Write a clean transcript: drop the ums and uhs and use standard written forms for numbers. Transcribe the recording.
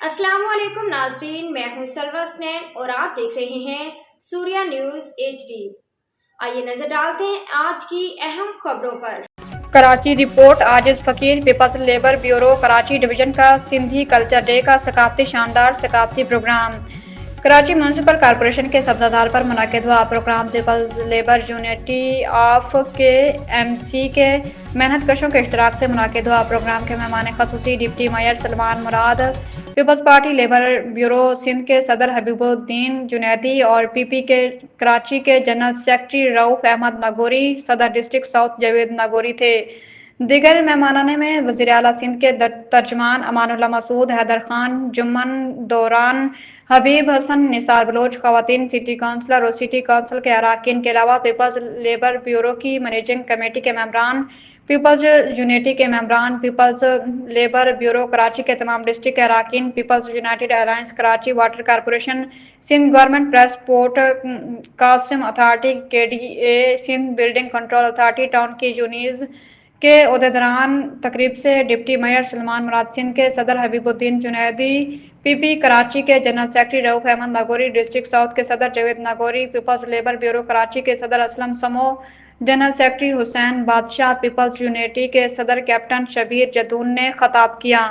अस्सलाम वालेकुम नाजरीन, मैं हूं सलवा स्नैन और आप देख रहे हैं सूर्या न्यूज़ HD। आइए नजर डालते हैं आज की अहम खबरों पर। कराची रिपोर्ट। आजिज फकीर peoples labour bureau Karachi division का सिंधी कल्चर डे का शानदार सकाफती प्रोग्राम। कराची म्यूनसिपल कॉरपोरेशन के सदादार पर मुनाकिद हुआ programme peoples labour unity of KMC के मेहनत कशों के इश्तराक से मुनाकिद हुआ। प्रोग्राम के मेहमान खसूसी deputy mayor Salman Murad, peoples party labour bureau Sindh के सदर हबीबुद्दीन जुनैदी और PP के कराची के जनरल सेक्रेटरी रऊफ अहमद नागौरी, सदर डिस्ट्रिक्ट साउथ जावेद नागौरी थे। दीगर मेहमानाने में वज़ीर आला सिंध के तर्जमान अमानुल्लाह मसूद, हैदर खान जुम्मन, दौरान हबीब हसन, निसार बलोच, खवातीन सिटी काउंसलर और सिटी काउंसिल के अरकान के अलावा पीपल्स लेबर ब्यूरो की मैनेजिंग कमेटी के मेंबरान, पीपल्स यूनिटी के मेंबरान, पीपल्स लेबर ब्यूरो कराची के तमाम डिस्ट्रिक्ट के अरकान, people's united alliance Karachi water corporation Sindh, government press port custom authority, KDA Sindh, building control authority, town की यूनियंस के ओहदेदारान, तकरीब से डिप्टी मेयर सलमान मुराद, सिंध के सदर हबीबुद्दीन जुनैदी, PP कराची के general secretary Rauf Ahmad Nagori, district south के सदर Javed Nagori, peoples labour bureau Karachi के सदर असलम समो, जनरल सेक्रेटरी हुसैन बादशाह, पीपल्स यूनिटी के सदर कैप्टन शबीर जदून ने खताब किया।